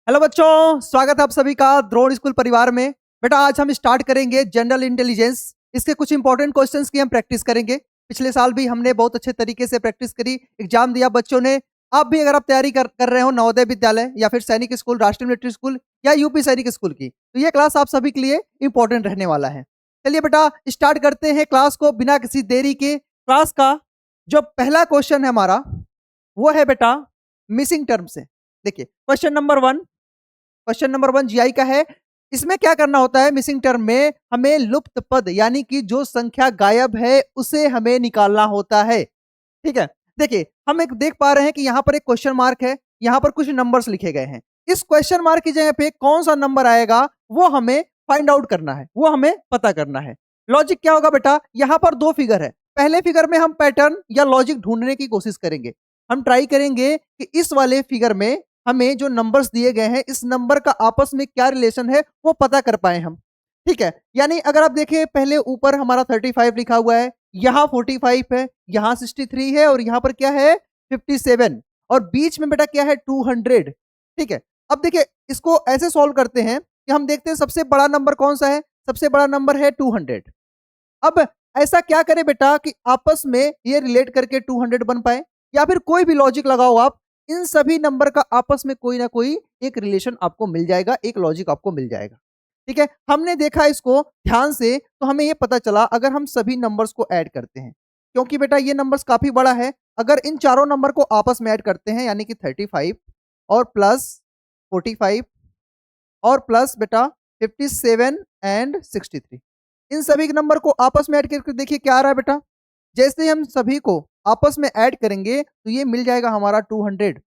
Hello बच्चों, स्वागत है आप सभी का द्रोण स्कूल परिवार में। बेटा आज हम स्टार्ट करेंगे जनरल इंटेलिजेंस। इसके कुछ इंपॉर्टेंट क्वेश्चंस की हम प्रैक्टिस करेंगे। पिछले साल भी हमने बहुत अच्छे तरीके से प्रैक्टिस करी, एग्जाम दिया बच्चों ने। आप भी अगर आप तैयारी कर रहे हो नवोदय विद्यालय या फिर सैनिक स्कूल, राष्ट्रीय मिलिट्री स्कूल या यूपी सैनिक स्कूल की, तो ये क्लास आप सभी के लिए इंपॉर्टेंट रहने वाला है। चलिए बेटा स्टार्ट करते हैं क्लास को बिना किसी देरी के। क्लास का जो पहला क्वेश्चन है हमारा वो है बेटा मिसिंग टर्म से। देखिए क्वेश्चन नंबर वन जीआई का है। इसमें क्या करना होता है, मिसिंग टर्म में हमें लुप्त पद यानी कि जो संख्या गायब है उसे हमें निकालना होता है। ठीक है, देखिए हम एक देख पा रहे हैं कि यहाँ पर एक क्वेश्चन मार्क है, यहाँ पर कुछ नंबर्स लिखे गए हैं। इस क्वेश्चन मार्क की जगह पे कौन सा नंबर आएगा वो हमें फाइंड आउट करना है, वो हमें पता करना है। लॉजिक क्या होगा बेटा, यहाँ पर दो फिगर है। पहले फिगर में हम पैटर्न या लॉजिक ढूंढने की कोशिश करेंगे। हम ट्राई करेंगे कि इस वाले फिगर में हमें जो नंबर्स दिए गए हैं इस नंबर का आपस में क्या रिलेशन है वो पता कर पाए हम। ठीक है, यानी अगर आप देखें पहले ऊपर हमारा 35 लिखा हुआ है, यहाँ 45 है, यहाँ 63 है और यहाँ पर क्या है 57 और बीच में बेटा क्या है 200। ठीक है, अब देखिए इसको ऐसे सॉल्व करते हैं कि हम देखते हैं सबसे बड़ा नंबर कौन सा है। सबसे बड़ा नंबर है 200। अब ऐसा क्या करें बेटा कि आपस में ये रिलेट करके 200 बन पाए, या फिर कोई भी लॉजिक लगाओ आप, इन सभी नंबर का आपस में कोई ना कोई एक रिलेशन आपको मिल जाएगा, एक लॉजिक आपको मिल जाएगा। ठीक है, हमने देखा इसको ध्यान से तो हमें ये पता चला अगर हम सभी नंबर्स को ऐड करते हैं, क्योंकि बेटा ये नंबर्स काफी बड़ा है। अगर इन चारों नंबर को आपस में ऐड करते हैं यानी कि 35 और प्लस 45 और प्लस बेटा 57 एंड 63, इन सभी नंबर को आपस में ऐड करके देखिए क्या आ रहा है बेटा। जैसे ही हम सभी को आपस में ऐड करेंगे तो ये मिल जाएगा हमारा 200।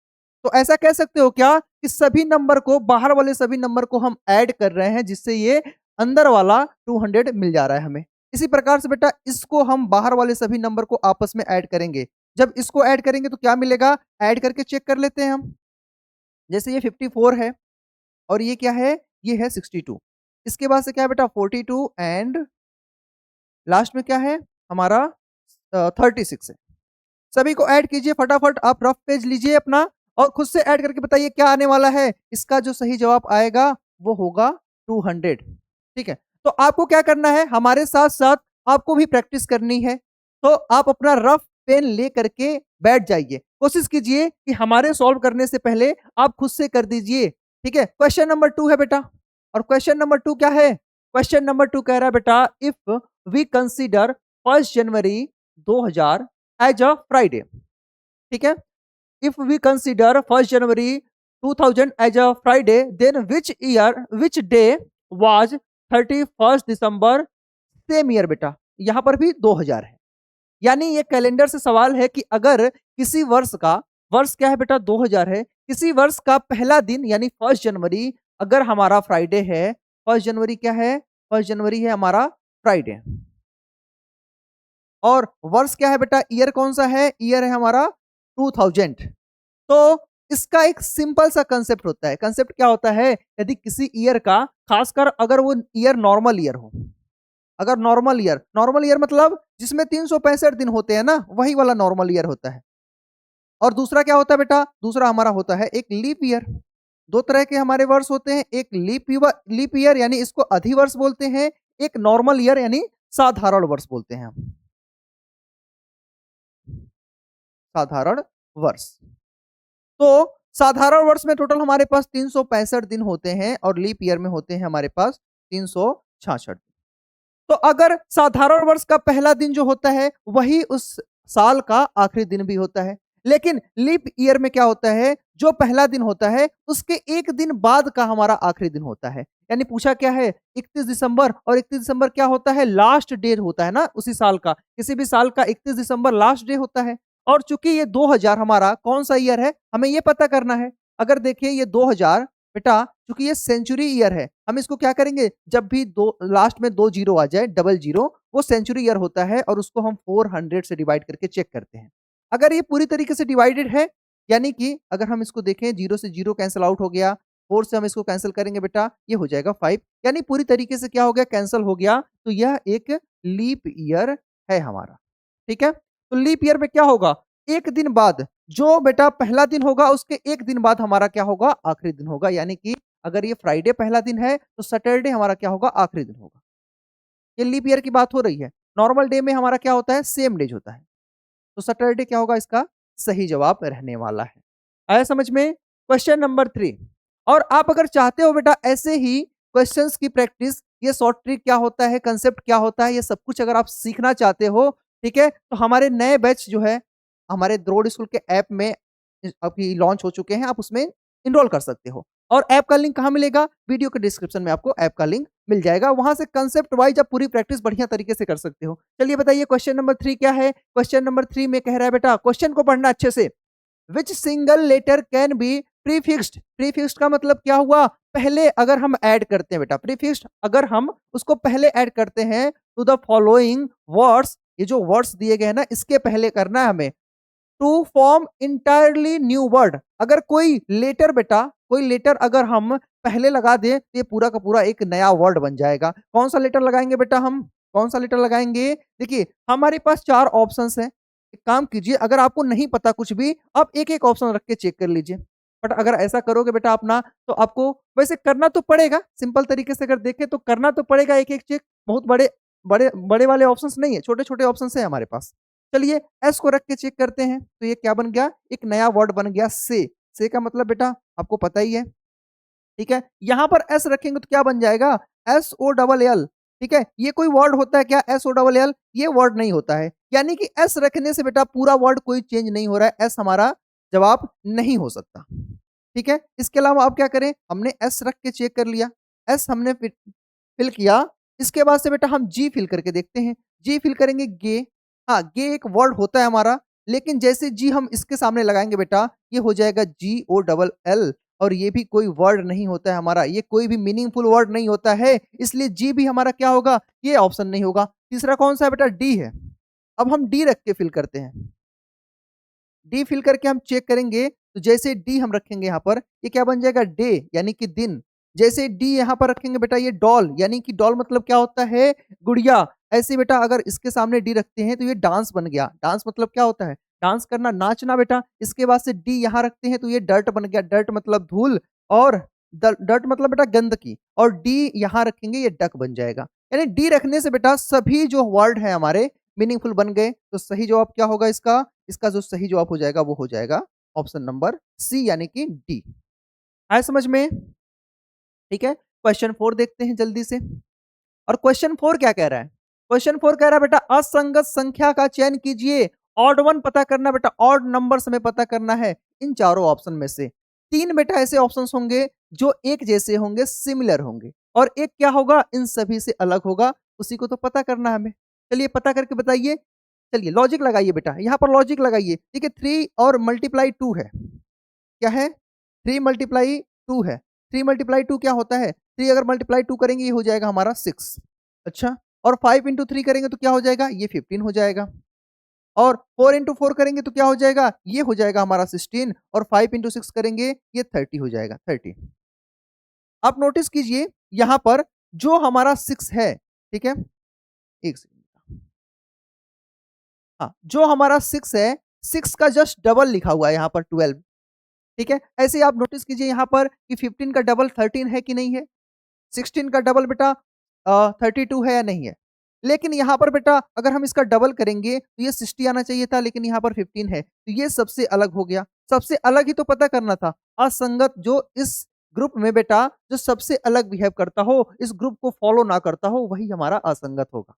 तो ऐसा कह सकते हो क्या कि सभी नंबर को, बाहर वाले सभी नंबर को हम ऐड कर रहे हैं जिससे ये अंदर वाला 200 मिल जा रहा है हमें। इसी प्रकार से बेटा इसको हम बाहर वाले सभी नंबर को आपस में ऐड करेंगे। जब इसको ऐड करेंगे तो क्या मिलेगा, ऐड करके चेक कर लेते हैं हम। जैसे ये 54 है और ये क्या है, ये है 62। इसके बाद से क्या है बेटा 42 एंड लास्ट में क्या है हमारा 36 है। सभी को ऐड कीजिए फटाफट, आप रफ पेज लीजिए अपना और खुद से ऐड करके बताइए क्या आने वाला है। इसका जो सही जवाब आएगा वो होगा 200। ठीक है, तो आपको क्या करना है, हमारे साथ साथ आपको भी प्रैक्टिस करनी है। तो आप अपना रफ पेन ले करके बैठ जाइए, कोशिश कीजिए कि हमारे सॉल्व करने से पहले आप खुद से कर दीजिए। ठीक है, क्वेश्चन नंबर 2 है बेटा, और क्वेश्चन नंबर 2 क्या है, क्वेश्चन नंबर 2 कह रहा है बेटा if we consider 1 January 2000 as a Friday. ठीक है, if we consider 1 January 2000 as a Friday then which day was 31 December same year. बेटा यहां पर भी 2000 है, यानी ये कैलेंडर से सवाल है कि अगर किसी वर्ष का, वर्ष क्या है बेटा 2000 है, किसी वर्ष का पहला दिन यानी 1 जनवरी अगर हमारा फ्राइडे है, 1 जनवरी क्या है, 1 जनवरी है हमारा फ्राइडे, और वर्ष क्या है बेटा, ईयर कौन सा है, ईयर है हमारा 2000। तो इसका एक सिंपल सा कंसेप्ट होता है। कंसेप्ट क्या होता है, यदि किसी ईयर का, खासकर अगर वो ईयर नॉर्मल ईयर हो, अगर नॉर्मल ईयर मतलब जिसमें 365 दिन होते हैं ना, वही वाला नॉर्मल ईयर होता है। और दूसरा क्या होता है बेटा, दूसरा हमारा होता है एक लीप ईयर। दो तरह के हमारे वर्ष होते हैं, एक लीप ईयर यानी इसको अधिवर्ष बोलते हैं, एक नॉर्मल ईयर यानी साधारण वर्ष बोलते हैं हम, साधारण वर्ष। तो साधारण वर्ष में टोटल हमारे पास 365 दिन होते हैं और लीप ईयर में होते हैं हमारे पास 366। तो अगर साधारण वर्ष का पहला दिन जो होता है वही उस साल का आखिरी दिन भी होता है, लेकिन लीप ईयर में क्या होता है, जो पहला दिन होता है उसके एक दिन बाद का हमारा आखिरी दिन होता है। यानी पूछा क्या है 31 दिसंबर, और 31 दिसंबर क्या होता है, लास्ट डे होता है ना उसी साल का, किसी भी साल का 31 दिसंबर लास्ट डे होता है। और चूंकि ये 2000 हमारा कौन सा ईयर है हमें ये पता करना है। अगर देखिए ये 2000 बेटा क्योंकि ये सेंचुरी ईयर है, हम इसको क्या करेंगे, जब भी दो लास्ट में 2 जीरो आ जाए, डबल जीरो, वो सेंचुरी ईयर होता है और उसको हम 400 से डिवाइड करके चेक करते हैं। अगर ये पूरी तरीके से डिवाइडेड है, यानी कि अगर हम इसको देखें, जीरो से जीरो कैंसिल आउट हो गया, 4 से हम इसको कैंसिल करेंगे बेटा, ये हो जाएगा 5, यानी पूरी तरीके से क्या हो गया, कैंसिल हो गया। तो यह एक लीप ईयर है हमारा। ठीक है, तो लीप ईयर में क्या होगा, एक दिन बाद जो बेटा पहला दिन होगा उसके एक दिन बाद हमारा क्या होगा, आखिरी दिन होगा। यानी कि अगर ये फ्राइडे पहला दिन है तो सैटरडे हमारा क्या होगा, आखिरी दिन होगा। ये लीप ईयर की बात हो रही है। नॉर्मल डे में हमारा क्या होता है, सेम डेज होता है। तो सैटरडे क्या होगा, इसका सही जवाब रहने वाला है। आया समझ में? Question number 3। और आप अगर चाहते हो बेटा ऐसे ही क्वेश्चंस की प्रैक्टिस, ये शॉर्ट ट्रिक क्या होता है, कंसेप्ट क्या होता है, ये सब कुछ अगर आप सीखना चाहते हो, ठीक है, तो हमारे नए बैच जो है हमारे द्रोड़ स्कूल के ऐप में अभी लॉन्च हो चुके हैं, आप उसमें इनरोल कर सकते हो। और ऐप का लिंक कहाँ मिलेगा, वीडियो के डिस्क्रिप्शन में आपको ऐप का लिंक मिल जाएगा। वहां से कंसेप्ट वाइज आप पूरी प्रैक्टिस बढ़िया तरीके से कर सकते हो। चलिए बताइए क्वेश्चन नंबर 3 क्या है। क्वेश्चन नंबर 3 में कह रहा है बेटा, क्वेश्चन को पढ़ना अच्छे से। Which single letter can be prefixed. Prefixed का मतलब क्या हुआ, पहले अगर हम ऐड करते हैं बेटा, प्रीफिक्स्ड अगर हम उसको पहले ऐड करते हैं टू द फॉलोइंग वर्ड्स, ये जो वर्ड्स दिए गए हैं ना, इसके पहले करना है हमें to form entirely new word. अगर कोई लेटर बेटा, कोई लेटर अगर हम पहले लगा दें तो ये पूरा का पूरा एक नया वर्ड बन जाएगा। कौन सा लेटर लगाएंगे बेटा हम, कौन सा लेटर लगाएंगे? देखिए हमारे पास 4 ऑप्शंस हैं। एक काम कीजिए, अगर आपको नहीं पता कुछ भी, आप एक-एक ऑप्शन रख के चेक कर लीजिए। बट अगर ऐसा करोगे बेटा अपना, तो आपको वैसे करना तो पड़ेगा, सिंपल तरीके से अगर देखें तो करना तो पड़ेगा एक-एक चेक। बहुत बड़े बड़े बड़े वाले ऑप्शंस नहीं है, छोटे-छोटे ऑप्शंस हैं हमारे पास। चलिए एस को रख के चेक करते हैं, तो ये क्या बन गया, एक नया वर्ड बन गया से। से का मतलब बेटा आपको पता ही है, ठीक है। यहां पर एस रखेंगे तो क्या बन जाएगा, एस ओ डबल एल। ठीक है, ये कोई वर्ड होता है क्या, एस ओ डबल एल? ये वर्ड नहीं होता है। यानी कि एस रखने से बेटा पूरा वर्ड कोई चेंज नहीं हो रहा है, एस हमारा जवाब नहीं हो सकता। ठीक है, इसके अलावा आप क्या करें, हमने एस रख के चेक कर लिया, एस हमने फिल किया। इसके बाद से बेटा हम जी फिल करके देखते हैं। जी फिल करेंगे गे। हाँ, गे एक वर्ड होता है हमारा, लेकिन जैसे जी हम इसके सामने लगाएंगे बेटा, ये हो जाएगा जी ओ डबल एल। और ये भी कोई वर्ड नहीं होता है हमारा, ये कोई भी मीनिंगफुल वर्ड नहीं होता है, इसलिए जी भी हमारा क्या होगा, ये ऑप्शन नहीं होगा। तीसरा कौन सा है बेटा, डी है। अब हम डी रख के फिल करते हैं। डी फिल करके हम चेक करेंगे, तो जैसे डी हम रखेंगे यहाँ पर, ये क्या बन जाएगा, डे यानी कि दिन। जैसे डी यहाँ पर रखेंगे बेटा, ये डॉल, यानी कि डॉल मतलब क्या होता है, गुड़िया। ऐसे बेटा अगर इसके सामने डी रखते हैं तो ये डांस बन गया। डांस मतलब क्या होता है, डांस करना, नाचना बेटा। इसके बाद से डी यहाँ रखते हैं तो ये डर्ट बन गया। डर्ट मतलब धूल, और डर्ट मतलब बेटा गंदगी, और डी यहाँ रखेंगे ये डक बन जाएगा। यानी डी रखने से बेटा सभी जो वर्ड है हमारे मीनिंगफुल बन गए। तो सही जवाब क्या होगा इसका, इसका जो सही जवाब हो जाएगा वो हो जाएगा ऑप्शन नंबर सी यानी कि डी। आया समझ में? ठीक है, क्वेश्चन 4 देखते हैं जल्दी से। और क्वेश्चन 4 क्या कह रहा है, क्वेश्चन 4 कह रहा है बेटा असंगत संख्या का चयन कीजिए। ऑड वन पता करना बेटा, ऑड नंबर्स में पता करना है इन चारों ऑप्शन में से। 3 बेटा ऐसे ऑप्शंस होंगे जो एक जैसे होंगे, सिमिलर होंगे, और एक क्या होगा, इन सभी से अलग होगा। उसी को तो पता करना है हमें। चलिए पता करके बताइए। चलिए लॉजिक लगाइए बेटा, यहाँ पर लॉजिक लगाइए। ठीक है, 3 और मल्टीप्लाई 2 है। क्या है, 3 मल्टीप्लाई 2 है। 3 मल्टीप्लाई 2 क्या होता है, 3 अगर मल्टीप्लाई 2 करेंगे ये हो जाएगा हमारा 6। अच्छा, और 5 इंटू 3 करेंगे तो क्या हो जाएगा, ये 15 हो जाएगा। और 4 इंटू 4 करेंगे तो क्या हो जाएगा, ये हो जाएगा हमारा 16। और 5 इंटू 6 करेंगे ये 30 हो जाएगा, 30। आप नोटिस कीजिए यहाँ पर जो हमारा 6 है, ठीक है, एक सेकंड। हाँ, जो हमारा 6 है, 6 का जस्ट डबल लिखा हुआ है यहाँ पर 12। ठीक है, ऐसे ही आप नोटिस कीजिए यहाँ पर कि 15 का डबल 13 है कि नहीं है, 16 का डबल बेटा 32 है या नहीं है। लेकिन यहाँ पर बेटा अगर हम इसका डबल करेंगे तो ये 60 आना चाहिए था, लेकिन यहाँ पर 15 है, तो ये सबसे अलग हो गया। सबसे अलग ही तो पता करना था। असंगत जो इस ग्रुप में बेटा जो सबसे अलग बिहेव करता हो, इस ग्रुप को फॉलो ना करता हो, वही हमारा असंगत होगा।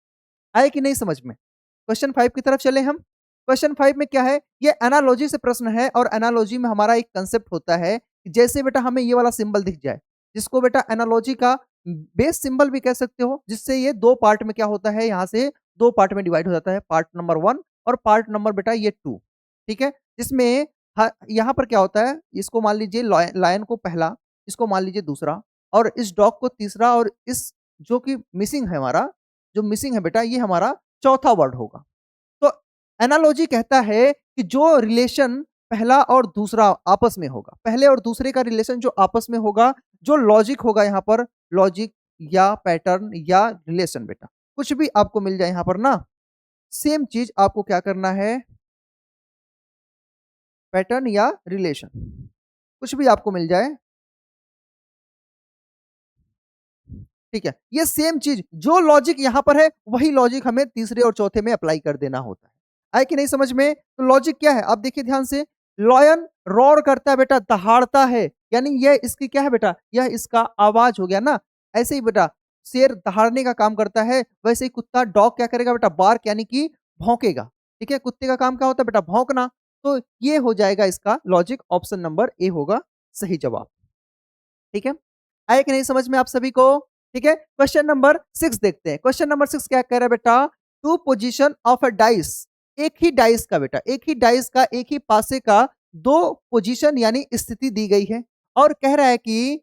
आए कि नहीं समझ में? क्वेश्चन 5 की तरफ चले हम। क्वेश्चन 5 में क्या है, ये एनालॉजी से प्रश्न है, और एनालॉजी में हमारा एक कंसेप्ट होता है कि जैसे बेटा हमें ये वाला सिंबल दिख जाए, जिसको बेटा एनालॉजी का बेस सिंबल भी कह सकते हो, जिससे ये 2 पार्ट में क्या होता है, यहाँ से 2 पार्ट में डिवाइड हो जाता है, पार्ट नंबर 1 और पार्ट नंबर बेटा ये 2। ठीक है, जिसमें यहाँ पर क्या होता है, इसको मान लीजिए लायन को पहला, इसको मान लीजिए दूसरा, और इस डॉग को तीसरा, और इस जो कि मिसिंग है हमारा, जो मिसिंग है बेटा ये हमारा चौथा वर्ड होगा। तो एनालॉजी कहता है कि जो रिलेशन पहला और दूसरा आपस में होगा, पहले और दूसरे का रिलेशन जो आपस में होगा, जो लॉजिक होगा यहाँ पर, लॉजिक या पैटर्न या रिलेशन बेटा, कुछ भी आपको मिल जाए यहाँ पर ना, सेम चीज आपको क्या करना है, पैटर्न या रिलेशन, कुछ भी आपको मिल जाए, ठीक है। ये सेम चीज जो लॉजिक यहाँ पर है वही लॉजिक हमें तीसरे और चौथे में अप्लाई कर देना होता है। आए कि नहीं समझ में? तो लॉजिक क्या है आप देखिए ध्यान से, लॉयन रॉर करता है बेटा, दहाड़ता है, यानी यह इसकी क्या है बेटा, यह इसका आवाज हो गया ना। ऐसे ही बेटा शेर दहाड़ने का काम करता है, वैसे ही कुत्ता डॉग क्या करेगा बेटा, बार्क यानी कि भौंकेगा। ठीक है, कुत्ते का काम क्या होता है बेटा, भौंकना। तो ये हो जाएगा इसका लॉजिक, ऑप्शन नंबर ए होगा सही जवाब। ठीक है, आए कि नहीं समझ में आप सभी को? ठीक है, क्वेश्चन नंबर 6 देखते हैं। क्वेश्चन नंबर 6 क्या कह रहा है बेटा, two position of a dice, एक ही डाइस का बेटा, एक ही डाइस का, एक ही पासे का दो पोजीशन यानी स्थिति दी गई है, और कह रहा है कि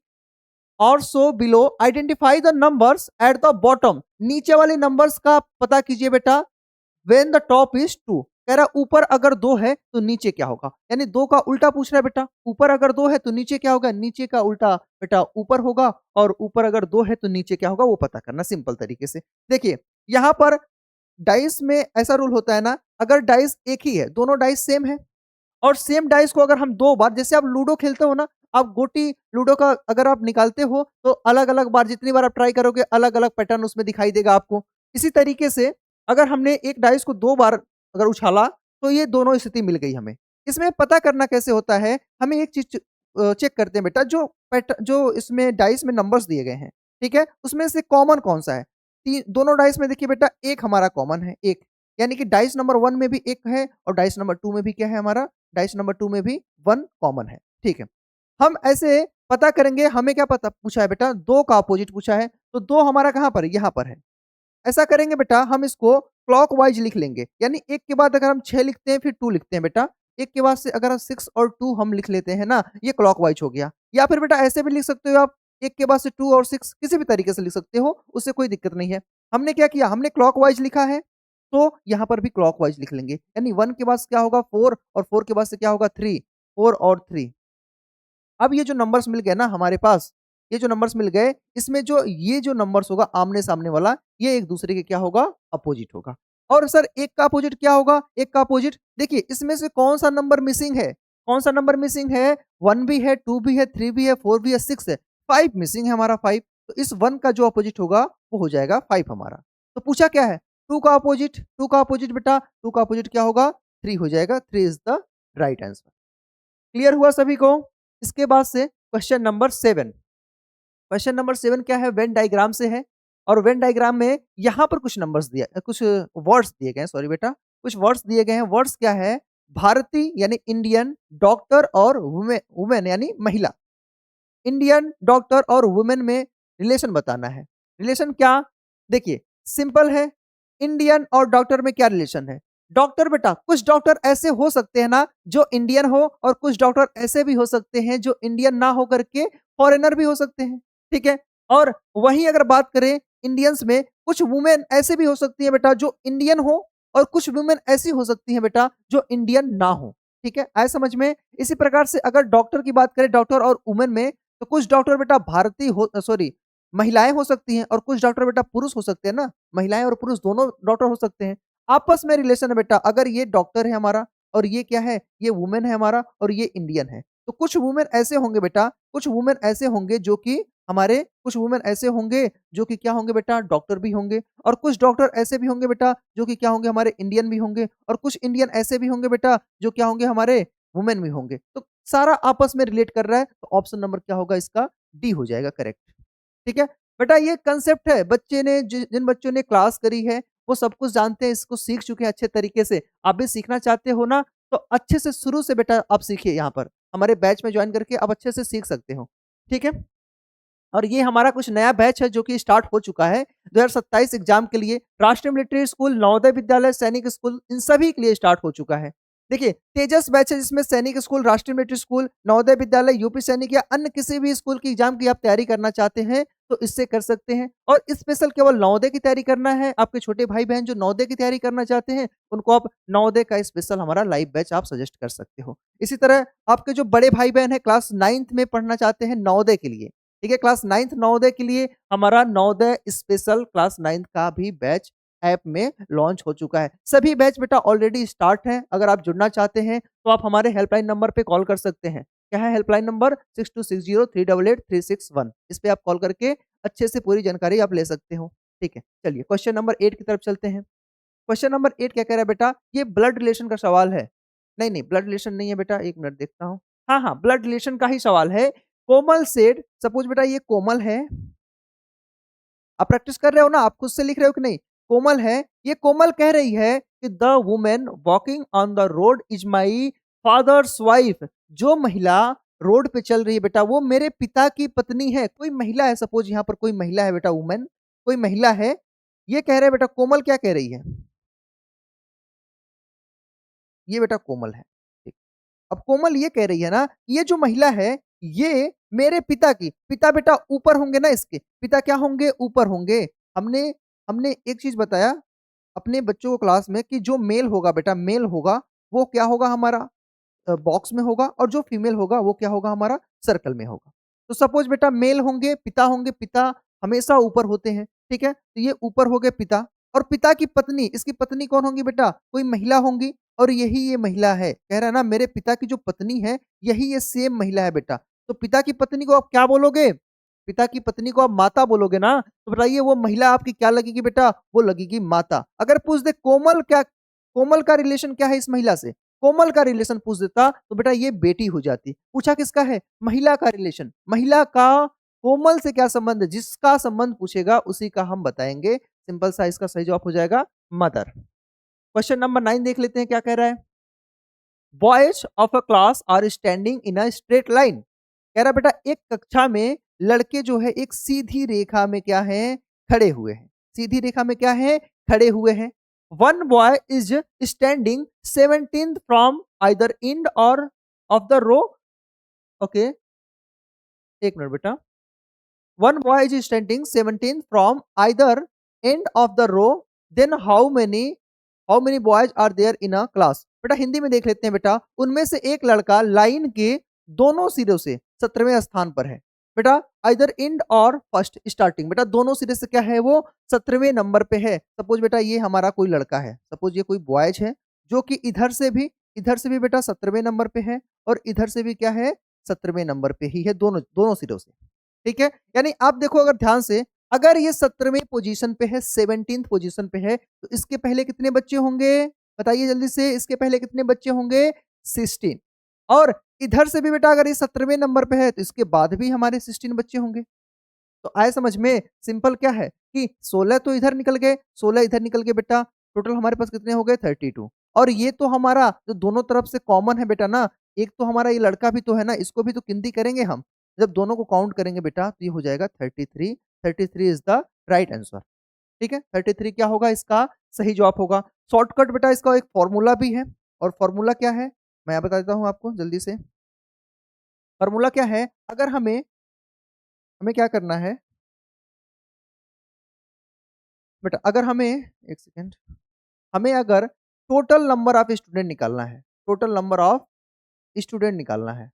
और so below identify the numbers at the bottom, नीचे वाले नंबर्स का पता कीजिए बेटा, व्हेन द टॉप इज 2, कह रहा ऊपर अगर 2 है तो नीचे क्या होगा, यानी 2 का उल्टा पूछ रहा है बेटा, ऊपर अगर 2 है तो नीचे क्या होगा, नीचे का उल्टा बेटा ऊपर होगा, और ऊपर अगर 2 है तो नीचे क्या होगा वो पता करना सिंपल तरीके से। देखिए यहाँ पर डाइस में ऐसा रूल होता है ना, अगर डाइस एक ही है, दोनों डाइस सेम है, और सेम डाइस को अगर हम दो बार, जैसे आप लूडो खेलते हो ना, आप गोटी लूडो का अगर आप निकालते हो तो अलग अलग बार, जितनी बार आप ट्राई करोगे अलग अलग पैटर्न उसमें दिखाई देगा आपको। इसी तरीके से अगर हमने एक डाइस को दो बार अगर उछाला तो ये दोनों स्थिति मिल गई हमें। इसमें पता करना कैसे होता है, हमें एक चीज चेक करते हैं बेटा, जो पैटर्न जो इसमें डाइस में नंबर्स दिए गए हैं, ठीक है, उसमें से कॉमन कौन सा है। दोनों डाइस में देखिए बेटा एक हमारा कॉमन है, एक, यानी कि डाइस नंबर 1 में भी एक है और डाइस नंबर 2 में भी क्या है हमारा, डाइस नंबर 2 में भी 1 कॉमन है। ठीक है, हम ऐसे पता करेंगे, हमें क्या पता पूछा है बेटा, 2 का अपोजिट पूछा है, तो 2 हमारा कहाँ पर है, यहाँ पर है। ऐसा करेंगे बेटा, हम इसको क्लॉकवाइज लिख लेंगे, यानी एक के बाद अगर हम 6 लिखते हैं फिर 2 लिखते हैं बेटा, एक के बाद से अगर 6 और 2 हम लिख लेते हैं ना, ये क्लॉकवाइज हो गया। या फिर बेटा ऐसे भी लिख सकते हो आप, एक के बाद से 2 और 6 किसी भी तरीके से लिख सकते हो, उससे कोई दिक्कत नहीं है। हमने क्या किया, हमने क्लॉकवाइज लिखा है, तो यहाँ पर भी क्लॉकवाइज लिख लेंगे, यानी 1 के बाद से क्या होगा 4, और 4 के बाद से क्या होगा 3, 4 और 3। अब ये जो नंबर्स मिल गए ना हमारे पास, ये जो नंबर्स मिल गए, इसमें जो ये जो नंबर्स होगा आमने-सामने वाला, ये एक दूसरे के क्या होगा, अपोजिट होगा। और सर एक का अपोजिट क्या होगा? एक का अपोजिट देखिए इसमें से कौन-सा नंबर मिसिंग है? कौन-सा नंबर मिसिंग है? 1 भी है, 2 भी है, 3 भी है, 4 भी है, 6 है, 5 मिसिंग है हमारा 5। तो इस 1 का जो अपोजिट होगा वो हो जाएगा 5 हमारा। तो पूछा क्या है? 2 का अपोजिट, 2 का अपोजिट बेटा, 2 का अपोजिट क्या होगा? 3 हो जाएगा, 3 is the right answer. Clear हुआ सभी को? इसके बाद से क्वेश्चन नंबर 7। क्वेश्चन नंबर 7 क्या है? वेन डायग्राम से है, और वेन डायग्राम में यहाँ पर कुछ नंबर्स दिया, कुछ वर्ड्स दिए गए हैं, सॉरी बेटा, कुछ वर्ड्स दिए गए हैं। वर्ड्स क्या है? भारतीय यानी इंडियन, डॉक्टर और वुमेन, वुमेन यानी महिला। इंडियन, डॉक्टर और वुमेन में रिलेशन बताना है। रिलेशन क्या? देखिए सिंपल है, इंडियन और डॉक्टर में क्या रिलेशन है? डॉक्टर बेटा, कुछ डॉक्टर ऐसे हो सकते हैं ना जो इंडियन हो, और कुछ डॉक्टर ऐसे भी हो सकते हैं जो इंडियन ना होकर के फॉरेनर भी हो सकते हैं, ठीक है। और वहीं अगर बात करें इंडियंस में, कुछ वुमेन ऐसे भी हो सकती है बेटा जो इंडियन हो, और कुछ वुमेन ऐसी हो सकती है बेटा जो इंडियन ना हो, ठीक है, आए समझ में। इसी प्रकार से अगर डॉक्टर की बात करें, डॉक्टर और वुमेन में, तो कुछ डॉक्टर बेटा भारतीय हो, सॉरी महिलाएं हो सकती हैं, और कुछ डॉक्टर बेटा पुरुष हो सकते हैं ना, महिलाएं और पुरुष दोनों डॉक्टर हो सकते हैं। आपस में रिलेशन है बेटा, अगर ये डॉक्टर है हमारा, और ये क्या है, ये वुमेन है हमारा, और ये इंडियन है, तो कुछ वुमेन ऐसे होंगे बेटा, कुछ वुमेन ऐसे होंगे जो कि हमारे, कुछ वुमेन ऐसे होंगे जो कि क्या होंगे बेटा, डॉक्टर भी होंगे, और कुछ डॉक्टर ऐसे भी होंगे बेटा जो कि क्या होंगे, हमारे इंडियन भी होंगे, और कुछ इंडियन ऐसे भी होंगे बेटा जो क्या होंगे, हमारे वुमेन भी होंगे। तो सारा आपस में रिलेट कर रहा है, तो ऑप्शन नंबर क्या होगा इसका, डी हो जाएगा करेक्ट। ठीक है बेटा, ये कंसेप्ट है, बच्चे ने जिन बच्चों ने क्लास करी है वो सब कुछ जानते हैं, इसको सीख चुके हैं अच्छे तरीके से। आप भी सीखना चाहते हो ना, तो अच्छे से शुरू से बेटा आप सीखिए, यहाँ पर हमारे बैच में ज्वाइन करके आप अच्छे से सीख सकते हो। ठीक है, और ये हमारा कुछ नया बैच है जो कि स्टार्ट हो चुका है 2027 एग्जाम के लिए। राष्ट्रीय मिलिट्री स्कूल, नवोदय विद्यालय, सैनिक स्कूल, इन सभी के लिए स्टार्ट हो चुका है। देखिए तेजस बैच है जिसमें सैनिक स्कूल, राष्ट्रीय military school, Navodaya Vidyalaya, UP सैनिक या अन्य किसी भी स्कूल की एग्जाम की आप तैयारी करना चाहते हैं तो इससे कर सकते हैं। और स्पेशल केवल नवोदय की तैयारी करना है, आपके छोटे भाई बहन जो नवोदय की तैयारी करना चाहते हैं उनको आप नवोदय का स्पेशल हमारा लाइव बैच आप सजेस्ट कर सकते हो। इसी तरह आपके जो बड़े भाई बहन है क्लास 9th में पढ़ना चाहते हैं नवोदय के लिए, ठीक है, क्लास 9th नवोदय के लिए हमारा नवोदय स्पेशल क्लास 9th का भी बैच ऐप में लॉन्च हो चुका है। सभी बैच बेटा ऑलरेडी स्टार्ट हैं। अगर आप जुड़ना चाहते हैं तो आप हमारे हेल्पलाइन नंबर पे कॉल कर सकते हैं। क्या है हेल्पलाइन नंबर? 6260388361। इस पे आप कॉल करके अच्छे से पूरी जानकारी आप ले सकते हो। ठीक है, चलिए क्वेश्चन नंबर 8 की तरफ चलते हैं। क्वेश्चन नंबर 8 क्या कह रहा है बेटा? ये ब्लड रिलेशन का सवाल है। नहीं, ब्लड रिलेशन नहीं है बेटा, 1 मिनट देखता हूँ। हाँ, ब्लड रिलेशन का ही सवाल है। कोमल सेड, सपोज बेटा ये कोमल है, आप प्रैक्टिस कर रहे हो ना, आप खुद से लिख रहे हो कि नहीं? कोमल है, ये कोमल कह रही है कि the women walking on the road is my father's wife. जो महिला रोड पे चल रही है बेटा, वो मेरे पिता की पत्नी है। कोई महिला है, सपोज यहाँ पर कोई महिला है बेटा, वुमेन कोई महिला है। ये कह रहे हैं बेटा, कोमल क्या कह रही है? ये बेटा कोमल है। ठीक। अब कोमल ये कह रही है ना, ये जो महिला है, ये मेरे पिता की, पिता बेटा ऊपर होंगे ना, इसके पिता क्या होंगे? ऊपर होंगे। हमने हमने एक चीज बताया अपने बच्चों को क्लास में कि जो मेल होगा बेटा, मेल होगा वो क्या होगा हमारा? बॉक्स में होगा, और जो फीमेल होगा वो क्या होगा हमारा? सर्कल में होगा। तो सपोज बेटा मेल होंगे, पिता हमेशा ऊपर होते हैं। ठीक है, तो ये ऊपर हो गए पिता, और पिता की पत्नी, इसकी पत्नी कौन होंगी बेटा? कोई महिला होंगी, और यही ये महिला है। कह रहा है ना, मेरे पिता की जो पत्नी है, यही ये सेम महिला है बेटा। तो पिता की पत्नी को आप क्या बोलोगे? पिता की पत्नी को आप माता बोलोगे ना। तो बताइए वो महिला आपकी क्या लगेगी बेटा? वो लगेगी माता। अगर पूछ दे कोमल का रिलेशन क्या है इस महिला से, कोमल का रिलेशन पूछ देता तो बेटा ये बेटी हो जाती। पूछा किसका है? महिला का रिलेशन। महिला का कोमल से क्या संबंध है? जिसका संबंध पूछेगा उसी का हम बताएंगे। सिंपल सा इसका सही जवाब हो जाएगा मदर। क्वेश्चन नंबर 9 देख लेते हैं क्या कह रहा है। Boys of a class are standing in a straight line. कह रहा बेटा एक कक्षा में लड़के जो है एक सीधी रेखा में क्या है? खड़े हुए हैं। सीधी रेखा में क्या है? खड़े हुए हैं। One boy is standing 17th from either end और ऑफ द रो। ओके, एक मिनट बेटा। One boy is standing 17th from either end of the row, then how many boys are there in a class. बेटा हिंदी में देख लेते हैं बेटा। उनमें से एक लड़का लाइन के दोनों सिरों से 17वें स्थान पर है। बेटा आइदर एंड और फर्स्ट स्टार्टिंग, बेटा दोनों सिरे से क्या है? वो 17वें नंबर पे है। सपोज बेटा ये हमारा कोई लड़का है, सपोज ये कोई बॉयज है, जो कि इधर से भी बेटा 17वें नंबर पे है, और इधर से भी क्या है? 17वें नंबर पे ही है, दोनों दोनों सिरों से। ठीक है, यानी आप देखो अगर ध्यान से, अगर ये 17वें पोजीशन पे है, 17th पोजीशन पे है, तो इसके पहले कितने बच्चे होंगे? बताइए जल्दी से, इसके पहले कितने बच्चे होंगे? 16। और इधर से भी बेटा अगर ये 17वें नंबर पे है, तो इसके बाद भी हमारे 16 बच्चे होंगे। तो आए समझ में? सिंपल क्या है कि 16 तो इधर निकल गए, 16 इधर निकल गए बेटा, टोटल हमारे पास कितने हो गए? 32। और ये तो हमारा जो दोनों तरफ से कॉमन है बेटा ना, एक तो हमारा ये लड़का भी तो है ना, इसको भी तो गिनती करेंगे हम। जब दोनों को काउंट करेंगे बेटा, तो ये हो जाएगा 33। 33 इज द राइट आंसर। ठीक है, 33 क्या होगा? इसका सही जवाब होगा। शॉर्टकट बेटा इसका एक फॉर्मूला भी है, और फॉर्मूला क्या है मैं बता देता हूँ आपको जल्दी से। फॉर्मूला क्या है? अगर हमें हमें क्या करना है बेटा, अगर हमें एक सेकेंड, हमें अगर टोटल नंबर ऑफ स्टूडेंट निकालना है, टोटल नंबर ऑफ स्टूडेंट निकालना है,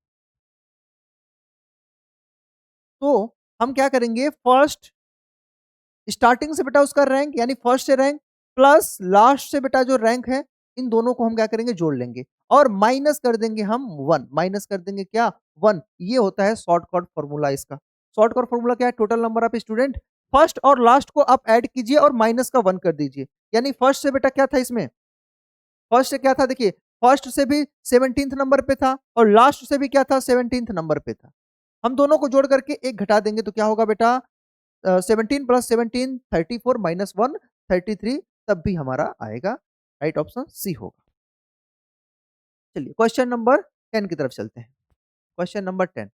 तो हम क्या करेंगे? फर्स्ट स्टार्टिंग से बेटा उसका रैंक, यानी फर्स्ट से रैंक प्लस लास्ट से बेटा जो रैंक है, इन दोनों को हम क्या करेंगे? जोड़ लेंगे, और माइनस कर देंगे हम 1। माइनस कर देंगे क्या? 1। ये होता है शॉर्टकट फॉर्मूला इसका। शॉर्टकट फॉर्मूला क्या है? Total number of student, first और लास्ट को आप ऐड कीजिए और माइनस का 1 कर दीजिए। यानी फर्स्ट से बेटा क्या था इसमें? फर्स्ट से क्या था? देखिए, फर्स्ट से भी 17th नंबर पे था, और लास्ट से भी क्या था? 17th नंबर पे था। हम दोनों को जोड़ करके एक घटा देंगे तो क्या होगा बेटा? 17 प्लस 17 34 माइनस 1 33, तब भी हमारा आएगा राइट ऑप्शन सी होगा। चलिए क्वेश्चन नंबर 10 की तरफ चलते हैं। क्वेश्चन नंबर 10,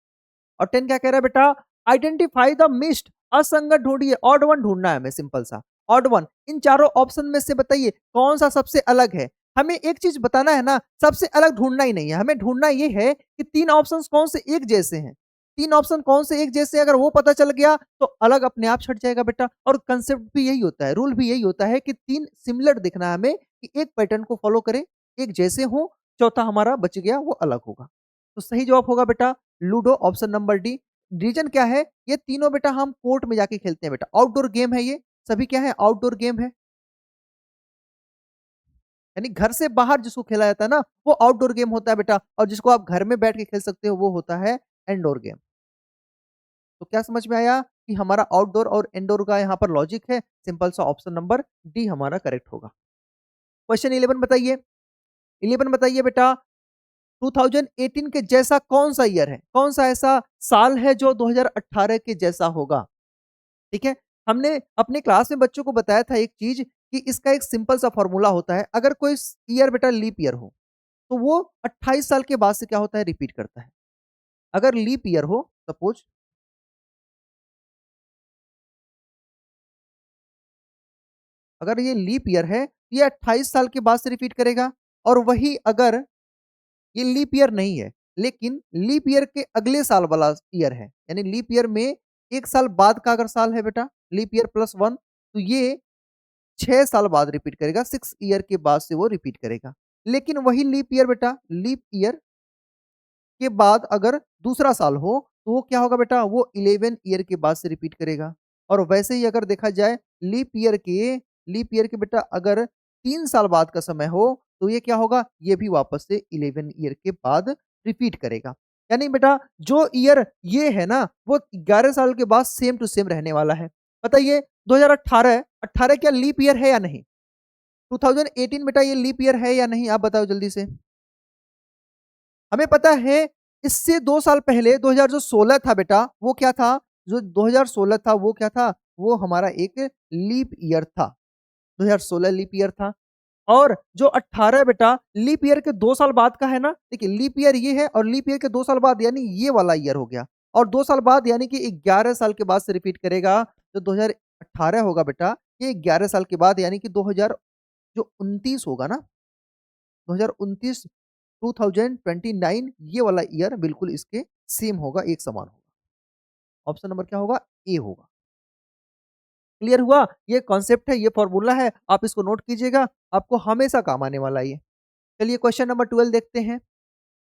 और 10 क्या कह रहा है बेटा? आइडेंटिफाई द मिस्ड, असंगत ढूंढिए, ऑड वन ढूंढना है हमें, सिंपल सा ऑड वन। इन चारों ऑप्शन में से बताइए कौन सा सबसे अलग है। हमें एक चीज बताना है ना, सबसे अलग ढूंढना ही नहीं है, हमें ढूंढना ये है कि तीन ऑप्शन कौन से एक जैसे हैं। तीन ऑप्शन कौन से एक जैसे, अगर वो पता चल गया तो अलग अपने आप छट जाएगा बेटा। और कंसेप्ट भी यही होता है, रूल भी यही होता है कि तीन सिमिलर दिखना है हमें, कि एक पैटर्न को फॉलो करें, एक जैसे हो, चौथा हमारा बच गया वो अलग होगा। तो सही जवाब होगा बेटा ludo, option number D. Reason क्या है? ये तीनों बेटा हम कोर्ट में जाके खेलते हैं बेटा, आउटडोर गेम है ये, सभी क्या है? आउटडोर गेम है। यानी घर से बाहर जिसको खेला जाता है ना, वो आउटडोर गेम होता है बेटा, और जिसको आप घर में बैठ के खेल सकते हो वो होता है इंडोर गेम। तो क्या समझ में आया कि हमारा आउटडोर और इंडोर का यहाँ पर लॉजिक है? सिंपल सा ऑप्शन नंबर डी हमारा करेक्ट होगा। क्वेश्चन 11 बताइए। 11 बताइए बेटा, 2018 के जैसा कौन सा ईयर है? कौन सा ऐसा साल है जो 2018 के जैसा होगा? ठीक है? हमने अपने क्लास में बच्चों को बताया था एक चीज कि इसका एक सिंपल सा फॉर्मूला होता है। अगर कोई ईयर बेटा लीप ईयर हो, तो वो 28 साल के बाद से क्या होता है? रिपीट करता है। अगर लीप ईयर हो सपोज, अगर ये लीप ईयर है, ये 28 साल के बाद से रिपीट करेगा। और वही अगर ये लीप ईयर नहीं है, लेकिन लीप ईयर के अगले साल वाला ईयर है, यानी लीप ईयर में 1 साल बाद का अगर साल है बेटा, लीप ईयर प्लस 1, तो ये 6 साल बाद रिपीट करेगा, 6 ईयर के बाद से वो रिपीट करेगा। लेकिन वही लीप ईयर बेटा, लीप ईयर के बाद अगर दूसरा साल हो, तो वो क्या होगा बेटा? वो 11 ईयर के बाद से रिपीट करेगा। और वैसे ही अगर देखा जाए लीप ईयर के बेटा अगर 3 साल बाद का समय हो, तो ये क्या होगा? ये भी वापस से 11 ईयर के बाद रिपीट करेगा। यानी बेटा जो ईयर ये है ना, वो 11 साल के बाद सेम टू सेम रहने वाला है। बताइए 2018 18 क्या लीप ईयर है या नहीं? 2018 बेटा ये लीप ईयर है या नहीं? आप बताओ जल्दी से। हमें पता है इससे 2 साल पहले 2016 था बेटा, वो क्या था? जो 2016 था वो क्या था? वो हमारा एक लीप ईयर था। 2016 लीप ईयर था। और जो 18 बेटा लीप ईयर के 2 साल बाद का है ना, देखिए लीप ईयर ये है और लीप ईयर के 2 साल बाद यानी ये वाला ईयर हो गया। और 2 साल बाद यानी कि 11 साल के बाद से रिपीट करेगा। जो 2018 होगा बेटा, ये 11 साल के बाद यानी कि 2000 जो 29 होगा ना, 2029 2029 ये वाला ईयर बिल्कुल इसके सेम होगा, एक समान होगा। ऑप्शन नंबर क्या होगा? ए होगा। क्लियर हुआ? ये कॉन्सेप्ट है, ये फॉर्मूला है, आप इसको नोट कीजिएगा, आपको हमेशा काम आने वाला है ये। चलिए क्वेश्चन नंबर 12 देखते हैं।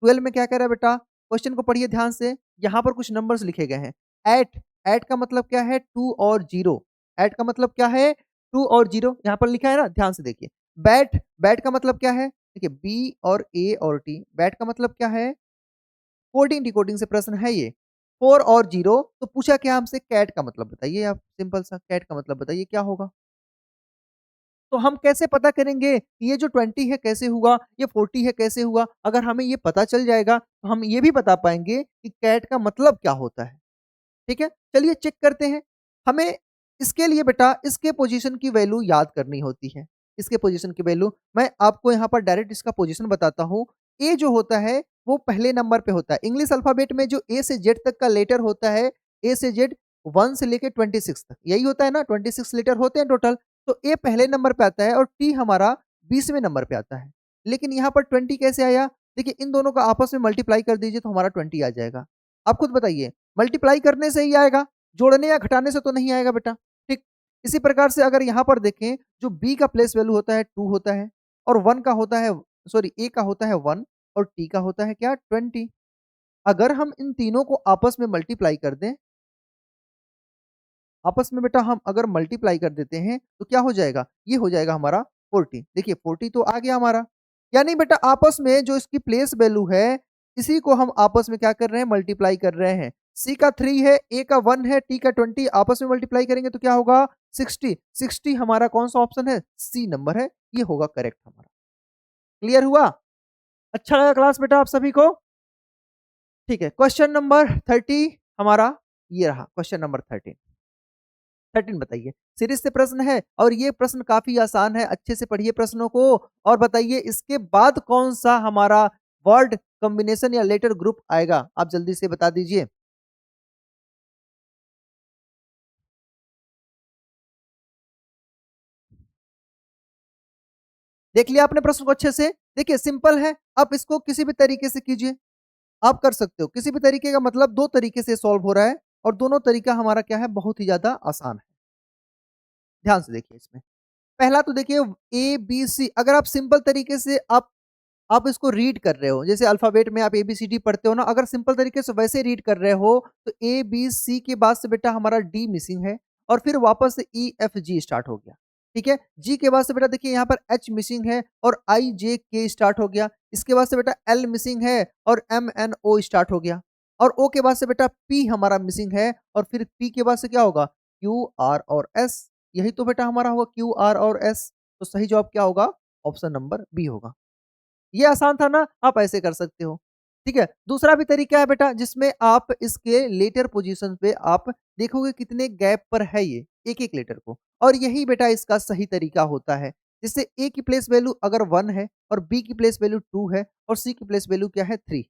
12 में क्या कह रहा है बेटा? क्वेश्चन को पढ़िए ध्यान से। यहाँ पर कुछ नंबर्स लिखे गए हैं। एट, एट का मतलब क्या है? 2 और 0। एट का मतलब क्या है? 2 और 0 यहाँ पर लिखा है ना, ध्यान से देखिए। बैट, बैट का मतलब क्या है? देखिए बी और ए और टी, बैट का मतलब क्या है? कोडिंग डिकोडिंग से प्रश्न है ये। 4 और 0, तो पूछा क्या हमसे? कैट का मतलब बताइए आप, सिंपल सा कैट का मतलब बताइए क्या होगा? तो हम कैसे पता करेंगे कि ये जो 20 है कैसे हुआ, ये 40 है कैसे हुआ? अगर हमें ये पता चल जाएगा, तो हम ये भी बता पाएँगे कि कैट का मतलब क्या होता है। ठीक है? चलिए चेक करते हैं। हमें इसके लिए बेटा इसके पोज़ीशन की वैल्यू याद करनी होती है। इसके पोज़ीशन की वैल्यू मैं आपको यहाँ पर डायरेक्ट इसका पोज़ीशन बताता हूँ। ए जो होता है वो पहले नंबर पे होता है। इंग्लिश अल्फ़ाबेट में जो ए से जेड तक का लेटर होता है, ए से जेड 1 से लेके 26 तक, यही होता है ना? 26 लेटर होते हैं टोटल। तो ए पहले नंबर पे आता है और टी हमारा 20वें नंबर पे आता है। लेकिन यहाँ पर 20 कैसे आया? देखिए इन दोनों का आपस में मल्टीप्लाई कर दीजिए तो हमारा 20 आ जाएगा। आप खुद बताइए, मल्टीप्लाई करने से ही आएगा, जोड़ने या घटाने से तो नहीं आएगा बेटा, ठीक? इसी प्रकार से अगर यहाँ पर देखें, जो बी का प्लेस वैल्यू होता है 2 होता है और 1 का होता है, सॉरी ए का होता है 1 और टी का होता है क्या? 20। अगर हम इन तीनों को आपस में मल्टीप्लाई कर दें, आपस में बेटा हम अगर मल्टीप्लाई कर देते हैं, तो क्या हो जाएगा? ये हो जाएगा हमारा 40। देखिए 40 तो आ गया हमारा। यानी बेटा आपस में जो इसकी प्लेस वैल्यू है, इसी को हम आपस में क्या कर रहे हैं? मल्टीप्लाई कर रहे हैं। सी का 3 है, ए का 1 है, टी का 20, आपस में मल्टीप्लाई करेंगे तो क्या होगा? 60। 60 हमारा कौन-सा ऑप्शन है? सी नंबर है, ये होगा करेक्ट हमारा। क्लियर हुआ? अच्छा लगा क्लास बेटा आप सभी को? ठीक है, क्वेश्चन नंबर 30 हमारा ये रहा, क्वेश्चन नंबर 13। 13 बताइए। सीरीज से प्रश्न है और ये प्रश्न काफी आसान है, अच्छे से पढ़िए प्रश्नों को और बताइए इसके बाद कौन सा हमारा वर्ड कॉम्बिनेशन या लेटर ग्रुप आएगा? आप जल्दी से बता दीजिए। देख लिया आपने प्रश्न को अच्छे से? देखिए सिंपल है, आप इसको किसी भी तरीके से कीजिए, आप कर सकते हो। किसी भी तरीके का मतलब 2 तरीके से सॉल्व हो रहा है और दोनों तरीका हमारा क्या है? बहुत ही ज़्यादा आसान है। ध्यान से देखिए इसमें। पहला तो देखिए ए, बी, सी, अगर आप सिंपल तरीके से आप इसको रीड कर रहे हो, जैसे अल्फ़ाबेट में आप एबीसीडी पढ़ते हो ना, अगर सिंपल तरीके से वैसे रीड कर रहे हो, तो ए, बी, सी के बाद से बेटा हमारा डी मिसिंग है और फिर वापस से ई, एफ, जी स्टार्ट हो गया। ठीक है। जी के बाद से बेटा देखिए यहाँ पर एच मिसिंग है और आई जे के स्टार्ट हो गया। इसके बाद से बेटा एल मिसिंग है और एम एन ओ स्टार्ट हो गया। और ओ के बाद से बेटा पी हमारा मिसिंग है और फिर पी के बाद से क्या होगा, क्यू आर और एस। यही तो बेटा हमारा होगा क्यू आर और एस। तो सही जवाब क्या होगा, ऑप्शन नंबर बी होगा। ये आसान था ना, आप ऐसे कर सकते हो। ठीक है, दूसरा भी तरीका है बेटा जिसमें आप इसके लेटर पोजीशन पे आप देखोगे कितने गैप पर है ये एक एक लेटर को, और यही बेटा इसका सही तरीका होता है। जिससे ए की प्लेस वैल्यू अगर 1 है और बी की प्लेस वैल्यू 2 है और सी की प्लेस वैल्यू क्या है 3,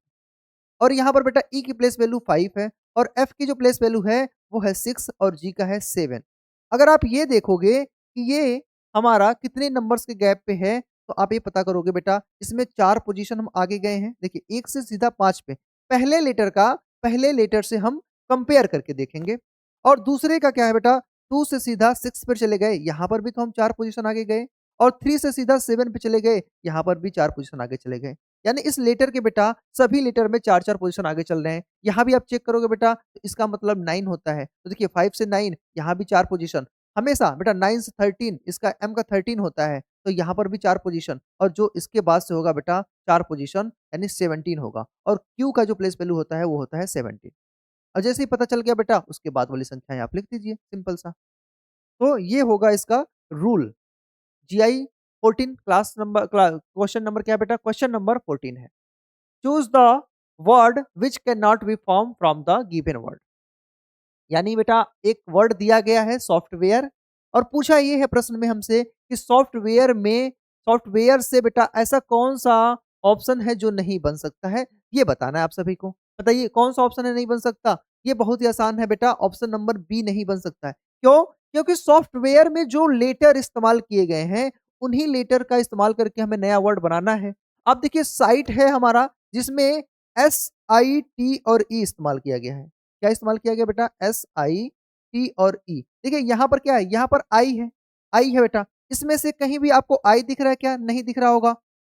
और यहाँ पर बेटा ई की प्लेस वैल्यू 5 है और एफ की जो प्लेस वैल्यू है वो है 6 और जी का है 7। अगर आप ये देखोगे कि ये हमारा कितने नंबर्स के गैप पे है, तो आप ये पता करोगे बेटा इसमें 4 पोजीशन हम आगे गए हैं। देखिए 1 से सीधा 5 पे पहले लेटर का पहले लेटर से हम कंपेयर करके देखेंगे, और दूसरे का क्या है बेटा 2 से सीधा 6 पर चले गए, यहाँ पर भी तो हम 4 पोजीशन आगे गए, और 3 से सीधा 7 पे चले गए, यहाँ पर भी 4 पोजीशन आगे चले गए। यानी इस लेटर के बेटा सभी लेटर में 4-4 पोजीशन आगे चल रहे हैं। यहाँ भी आप चेक करोगे बेटा तो इसका मतलब 9 होता है। तो देखिए 5 से 9 यहाँ भी 4 पोजीशन। हमेशा बेटा 9 से 13 इसका एम का 13 होता है, तो यहाँ पर भी 4 पोजीशन, और जो इसके बाद से होगा बेटा 4 पोजीशन यानी 17 होगा, और क्यू का जो प्लेस वैल्यू होता है वो होता है 17। और जैसे ही पता चल गया बेटा उसके बाद वाली संख्याएँ आप लिख दीजिए, सिंपल सा। तो ये होगा इसका रूल। जीआई 14 क्वेश्चन नंबर क्या है बेटा, क्वेश्चन नंबर 14 है। Choose the word which can not be form from the given word. यानी बेटा एक वर्ड दिया गया है सॉफ्टवेयर, और पूछा ये है प्रश्न में हमसे कि सॉफ्टवेयर से बेटा ऐसा कौन सा ऑप्शन है जो नहीं बन सकता है, ये बताना है आप सभी को। बताइए कौन सा ऑप्शन है नहीं बन सकता। ये बहुत ही आसान है बेटा, ऑप्शन नंबर बी नहीं बन सकता है। क्यों? क्योंकि सॉफ्टवेयर में जो लेटर इस्तेमाल किए गए हैं उन्हीं लेटर का इस्तेमाल करके हमें नया वर्ड बनाना है। अब देखिए साइट है हमारा जिसमें एस आई टी और ई इस्तेमाल किया गया है। क्या इस्तेमाल किया गया बेटा, एस आई टी और ई। देखिए यहाँ पर क्या है, यहाँ पर आई है बेटा। इसमें से कहीं भी आपको आई दिख रहा है क्या, नहीं दिख रहा होगा।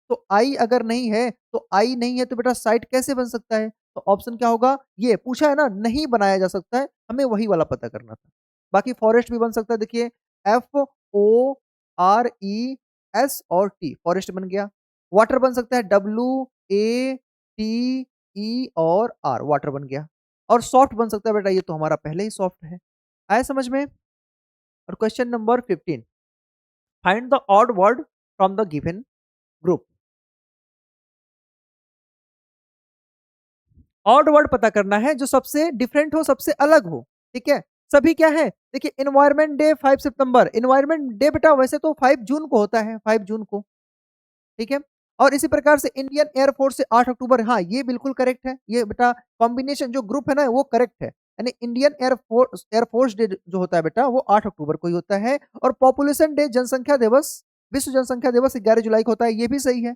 तो आई अगर नहीं है तो आई नहीं है तो बेटा साइट कैसे बन सकता है। तो ऑप्शन क्या होगा, ये पूछा है ना, नहीं बनाया जा सकता है, हमें वही वाला पता करना था। बाकी फॉरेस्ट भी बन सकता है। देखिए F O R E S और टी, फॉरेस्ट बन गया। वाटर बन सकता है, डब्ल्यू ए टी ई और आर, वाटर बन गया। और सॉफ्ट बन सकता है बेटा, ये तो हमारा पहले ही सॉफ्ट है। आया समझ में। और question number 15, find the odd word from the given group. Odd word पता करना है जो सबसे डिफरेंट हो, सबसे अलग हो। ठीक है, सभी क्या है, देखिए एनवायरमेंट डे 5 सितंबर। एनवायरमेंट डे बेटा वैसे तो 5 जून को होता है, 5 जून को। ठीक है, और इसी प्रकार से इंडियन एयरफोर्स से 8 अक्टूबर, हाँ ये बिल्कुल करेक्ट है। ये बेटा कॉम्बिनेशन जो ग्रुप है ना वो करेक्ट है। यानी इंडियन एयरफोर्स डे जो होता है बेटा वो 8 अक्टूबर को ही होता है। और पॉपुलेशन डे, जनसंख्या दिवस, विश्व जनसंख्या दिवस 11 जुलाई को होता है, ये भी सही है।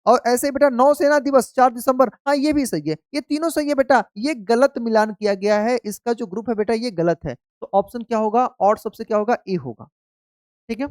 और ऐसे ही बेटा नौसेना दिवस 4 दिसंबर, हाँ ये भी सही है। ये तीनों सही है बेटा, ये गलत मिलान किया गया है, इसका जो ग्रुप है बेटा ये गलत है। तो ऑप्शन क्या होगा, और सबसे क्या होगा, ए होगा। ठीक है,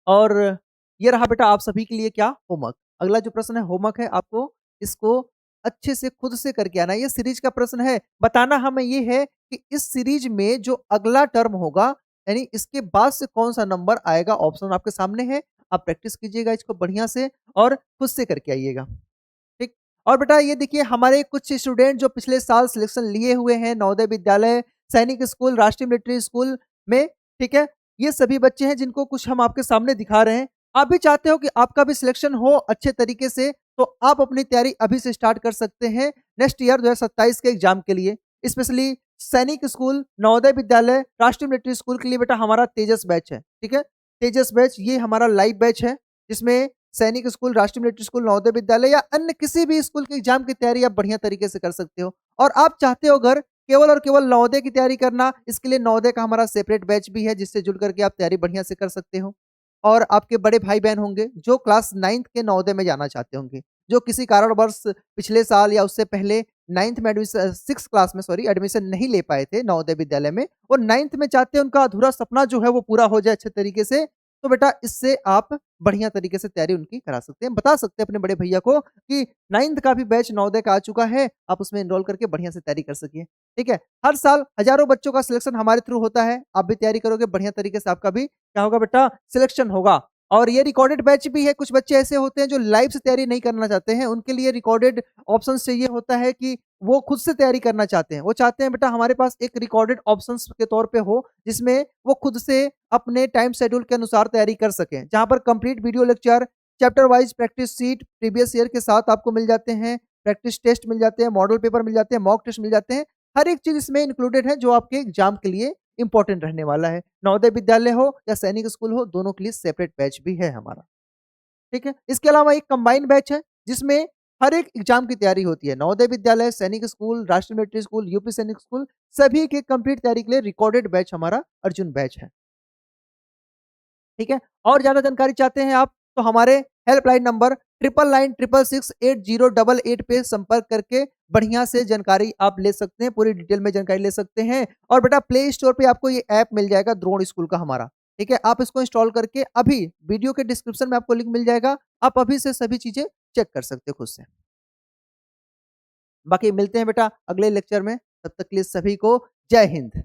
और ये रहा बेटा आप सभी के लिए क्या, होमवर्क। अगला जो प्रश्न है होमवर्क है, आपको इसको अच्छे से खुद से करके आना है। ये सीरीज का प्रश्न है, बताना हमें ये है कि इस सीरीज में जो अगला टर्म होगा यानी इसके बाद से कौन सा नंबर आएगा। ऑप्शन आपके सामने है, आप प्रैक्टिस कीजिएगा इसको बढ़िया से और खुद से करके आइएगा। ठीक, और बेटा ये देखिए हमारे कुछ स्टूडेंट जो पिछले साल सिलेक्शन लिए हुए हैं नवोदय विद्यालय, सैनिक स्कूल, राष्ट्रीय मिलिट्री स्कूल में। ठीक है, ये सभी बच्चे हैं जिनको कुछ हम आपके सामने दिखा रहे हैं। आप भी चाहते हो कि आपका भी सिलेक्शन हो अच्छे तरीके से, तो आप अपनी तैयारी अभी से स्टार्ट कर सकते हैं नेक्स्ट ईयर 2027 के एग्जाम के लिए। स्पेशली सैनिक स्कूल, नवोदय विद्यालय, राष्ट्रीय मिलिट्री स्कूल के लिए बेटा हमारा तेजस बैच है। ठीक है, तेजस बैच ये हमारा लाइव बैच है, जिसमें सैनिक स्कूल, राष्ट्रीय मिलिट्री स्कूल, नवोदय विद्यालय या अन्य किसी भी स्कूल के एग्जाम की तैयारी आप बढ़िया तरीके से कर सकते हो। और आप चाहते हो अगर केवल और केवल नवोदय की तैयारी करना, इसके लिए नवोदय का हमारा सेपरेट बैच भी है, जिससे जुड़ करके आप तैयारी बढ़िया से कर सकते हो। और आपके बड़े भाई बहन होंगे जो क्लास 9th के नवोदय में जाना चाहते होंगे, जो किसी कारणवश पिछले साल या उससे पहले 9th में एडमिशन, 6 क्लास में सॉरी एडमिशन नहीं ले पाए थे नवोदय विद्यालय में, वो 9th में चाहते हैं उनका अधूरा सपना जो है वो पूरा हो जाए अच्छे तरीके से। तो बेटा इससे आप बढ़िया तरीके से तैयारी उनकी करा सकते हैं। बता सकते हैं अपने बड़े भैया को कि 9th का भी बैच नवोदय का आ चुका है, आप उसमें एनरोल करके बढ़िया से तैयारी कर सकिए, ठीक है? हर साल हज़ारों बच्चों का सिलेक्शन हमारे थ्रू होता है, आप भी तैयारी करोगे बढ़िया तरीके से आपका भी क्या होगा बेटा सिलेक्शन होगा। और ये रिकॉर्डेड बैच भी है, कुछ बच्चे ऐसे होते हैं जो लाइव से तैयारी नहीं करना चाहते हैं, उनके लिए रिकॉर्डेड ऑप्शंस चाहिए होता है कि वो खुद से तैयारी करना चाहते हैं। वो चाहते हैं बेटा हमारे पास एक रिकॉर्डेड ऑप्शंस के तौर पे हो, जिसमें वो खुद से अपने टाइम शेड्यूल के अनुसार तैयारी कर सकें। जहाँ पर complete video lecture, chapter wise practice sheet, previous year के साथ आपको मिल जाते हैं, प्रैक्टिस टेस्ट मिल जाते हैं, मॉडल पेपर मिल जाते हैं, मॉक टेस्ट मिल जाते हैं। हर एक चीज़ इसमें इंक्लूडेड है जो आपके एग्ज़ाम के लिए इम्पोर्टेंट रहने वाला है। नवोदय विद्यालय हो या सैनिक स्कूल हो, दोनों के लिए सेपरेट बैच भी है हमारा। ठीक है? इसके अलावा एक कंबाइंड बैच है, जिसमें हर एक एग्ज़ाम की तैयारी होती है। नवोदय विद्यालय, सैनिक स्कूल, राष्ट्रीय मिलिट्री स्कूल, यूपी सैनिक स्कूल, सभी की कंप्लीट तैयारी के लिए रिकॉर्डेड बैच हमारा अर्जुन बैच है। ठीक है? और ज़्यादा जानकारी चाहते हैं आप, तो हमारे हेल्पलाइन नंबर 9996680888 पे संपर्क करके बढ़िया से जानकारी आप ले सकते हैं, पूरी डिटेल में जानकारी ले सकते हैं। और बेटा प्ले स्टोर पे आपको ये ऐप मिल जाएगा द्रोण स्कूल का हमारा, ठीक है? आप इसको इंस्टॉल करके अभी वीडियो के डिस्क्रिप्शन में आपको लिंक मिल जाएगा, आप अभी से सभी चीज़ें चेक कर सकते हो खुद से। बाकी मिलते हैं बेटा अगले लेक्चर में, तब तक के लिए सभी को जय हिंद।